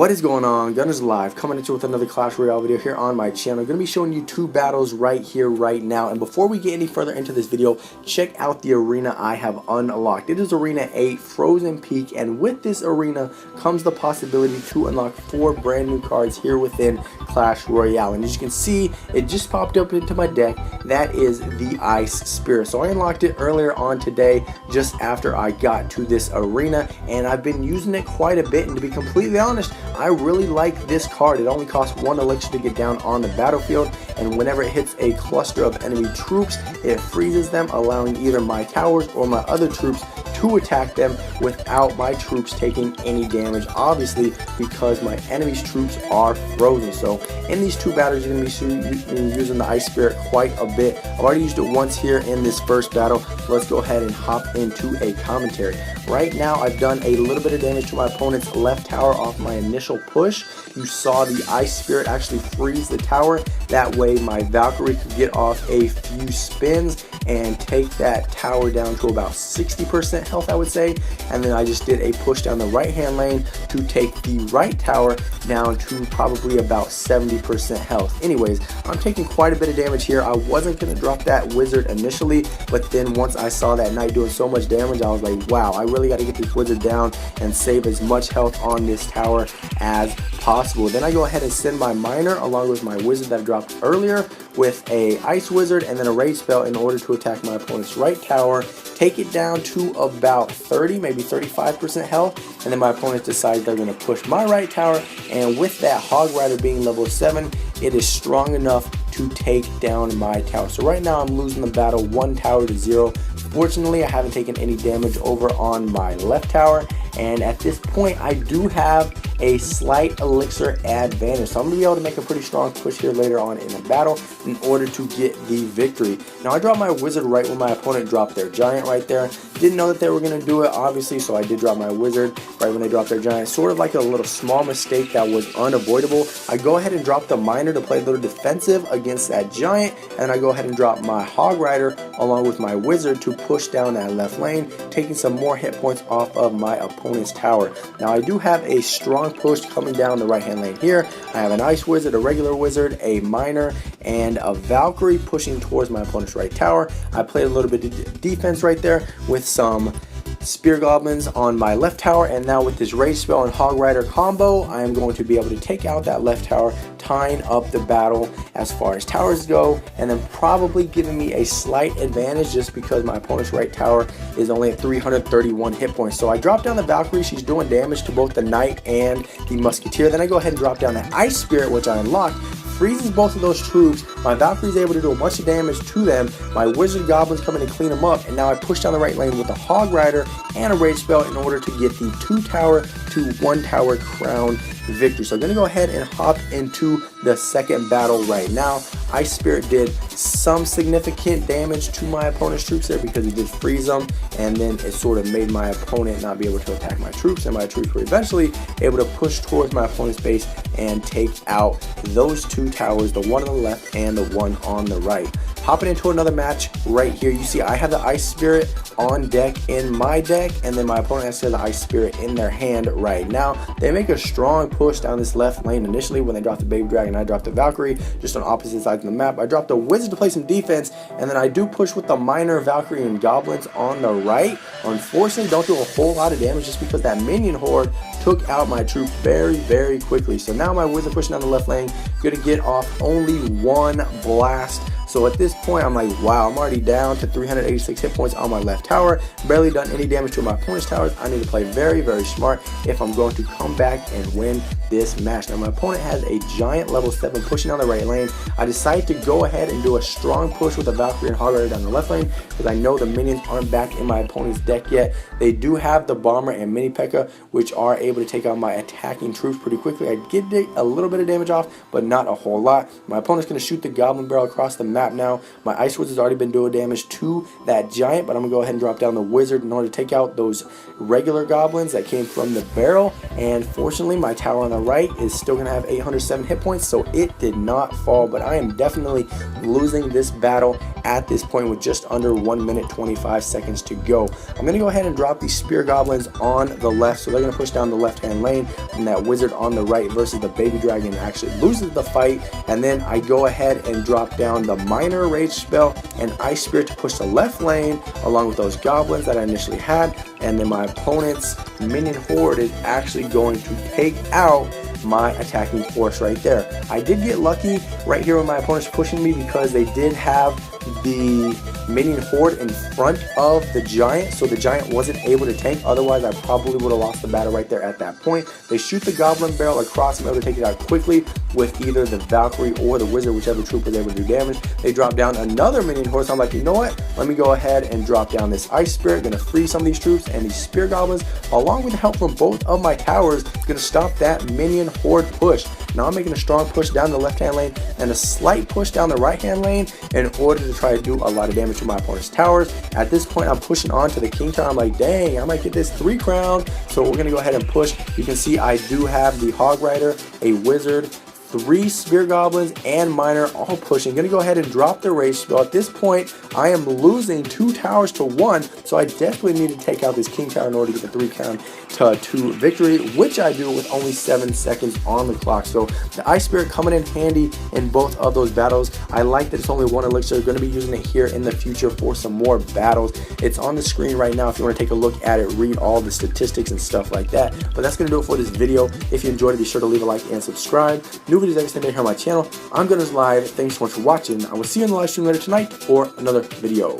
What is going on? Gunners Live coming at you with another Clash Royale video here on my channel. I'm going to be showing you two battles right here, right now. And before we get any further into this video, check out the arena I have unlocked. It is Arena 8 Frozen Peak, and with this arena comes the possibility to unlock 4 brand new cards here within Clash Royale. And as you can see, it just popped up into my deck. That is the Ice Spirit. So I unlocked it earlier on today, just after I got to this arena, and I've been using it quite a bit. And to be completely honest, I really like this card. It only costs 1 elixir to get down on the battlefield, and whenever it hits a cluster of enemy troops, it freezes them, allowing either my towers or my other troops to attack them without my troops taking any damage, obviously because my enemy's troops are frozen. So in these two battles, you're going to be using the Ice Spirit quite a bit. I've already used it once here in this first battle. Let's go ahead and hop into a commentary. Right now, I've done a little bit of damage to my opponent's left tower off my initial push. You saw the Ice Spirit actually freeze the tower. That way my Valkyrie could get off a few spins and take that tower down to about 60% health, I would say. And then I just did a push down the right hand lane to take the right tower down to probably about 70% health. Anyways, I'm taking quite a bit of damage here. I wasn't going to drop that wizard initially, but then once I saw that knight doing so much damage, I was like, wow, I really got to get this wizard down and save as much health on this tower as possible. Then I go ahead and send my miner along with my wizard that I dropped earlier with a ice wizard and then a rage spell in order to attack my opponent's right tower, take it down to about 30, maybe 35% health, and then my opponent decides they're going to push my right tower, and with that Hog Rider being level 7, it is strong enough to take down my tower. So right now I'm losing the battle 1 tower to 0. Fortunately, I haven't taken any damage over on my left tower, and at this point I do have a slight elixir advantage, so I'm going to be able to make a pretty strong push here later on in the battle in order to get the victory. Now I dropped my wizard right when my opponent dropped their giant right there. Didn't know that they were going to do it, obviously, so I did drop my wizard right when they dropped their giant. Sort of like a little small mistake that was unavoidable. I go ahead and drop the miner to play a little defensive against that giant, and I go ahead and drop my Hog Rider along with my wizard to push down that left lane, taking some more hit points off of my opponent's tower. Now I do have a strong push coming down the right hand lane here. I have an ice wizard, a regular wizard, a miner, and a Valkyrie pushing towards my opponent's right tower. I played a little bit of defense right there with some spear goblins on my left tower, and now with this rage spell and Hog Rider combo, I am going to be able to take out that left tower, tying up the battle as far as towers go, and then probably giving me a slight advantage just because my opponent's right tower is only at 331 hit points. So I drop down the Valkyrie. She's doing damage to both the knight and the musketeer. Then I go ahead and drop down the Ice Spirit, which I unlocked, freezes both of those troops. My Valkyrie is able to do a bunch of damage to them. My wizard goblins come in and clean them up, and now I push down the right lane with a Hog Rider and a rage spell in order to get the 2 tower to 1 tower crown victory. So I'm going to go ahead and hop into the second battle right now. Ice Spirit did some significant damage to my opponent's troops there because he did freeze them, and then it sort of made my opponent not be able to attack my troops, and my troops were eventually able to push towards my opponent's base and take out those 2 towers, the one on the left and the one on the right. Hopping into another match right here, you see I have the Ice Spirit on deck in my deck, and then my opponent has the Ice Spirit in their hand right now. They make a strong push down this left lane initially when they drop the Baby Dragon. I dropped the Valkyrie just on opposite sides of the map. I dropped the Wizard to play some defense, and then I do push with the Miner, Valkyrie, and Goblins on the right. Unfortunately, don't do a whole lot of damage just because that minion horde took out my troops very, very quickly. So now my Wizard pushing down the left lane, gonna get off only 1 blast. So at this point, I'm like, wow, I'm already down to 386 hit points on my left tower. Barely done any damage to my opponent's towers. I need to play very, very smart if I'm going to come back and win this match. Now, my opponent has a giant level 7 pushing down the right lane. I decided to go ahead and do a strong push with a Valkyrie and Hog Rider down the left lane because I know the minions aren't back in my opponent's deck yet. They do have the Bomber and Mini P.E.K.K.A, which are able to take out my attacking troops pretty quickly. I get a little bit of damage off, but not a whole lot. My opponent's going to shoot the Goblin Barrel across the map crap now. My Ice Wizard's already been doing damage to that giant, but I'm going to go ahead and drop down the Wizard in order to take out those regular goblins that came from the barrel. And fortunately, my tower on the right is still going to have 807 hit points, so it did not fall. But I am definitely losing this battle at this point with just under 1 minute 25 seconds to go. I'm going to go ahead and drop these spear goblins on the left, so they're going to push down the left hand lane, and that wizard on the right versus the baby dragon actually loses the fight. And then I go ahead and drop down the minor rage spell and ice spirit to push the left lane along with those goblins that I initially had. And then my opponent's minion horde is actually going to take out my attacking force right there. I did get lucky right here with my opponents pushing me because they did have the minion horde in front of the giant, so the giant wasn't able to tank. Otherwise, I probably would have lost the battle right there at that point. They shoot the goblin barrel across, I'm able to take it out quickly with either the Valkyrie or the wizard, whichever troop was able to do damage. They drop down another minion horde, so I'm like, you know what? Let me go ahead and drop down this ice spirit. Gonna free some of these troops, and these spear goblins, along with the help from both of my towers, gonna stop that minion horde push. Now I'm making a strong push down the left hand lane and a slight push down the right hand lane in order to try to do a lot of damage to my opponent's towers. At this point, I'm pushing on to the king tower. I'm like, dang, I might get this 3 crown. So we're gonna go ahead and push. You can see I do have the hog rider, a wizard, 3 spear goblins, and miner all pushing. Gonna go ahead and drop the rage spell. At this point, I am losing 2 towers to 1, so I definitely need to take out this king tower in order to get the 3 crown to 2 victory, which I do with only 7 seconds on the clock. So the ice spirit coming in handy in both of those battles. I like that it's only 1 elixir. Going to be using it here in the future for some more battles. It's on the screen right now if you want to take a look at it, read all the statistics and stuff like that. But that's going to do it for this video. If you enjoyed it, be sure to leave a like and subscribe. New videos every single day here on my channel. I'm Gunners Live. Thanks so much for watching. I will see you in the live stream later tonight for another video.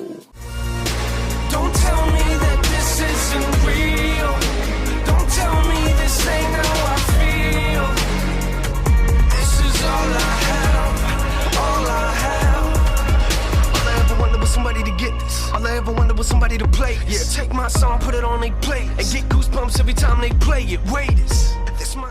Don't tell me that this isn't real. Don't tell me this ain't how I feel. This is all I have, all I have. All I ever wanted was somebody to get this. All I ever wanted was somebody to play this. Yeah, take my song, put it on they play, and get goosebumps every time they play it. Wait, this my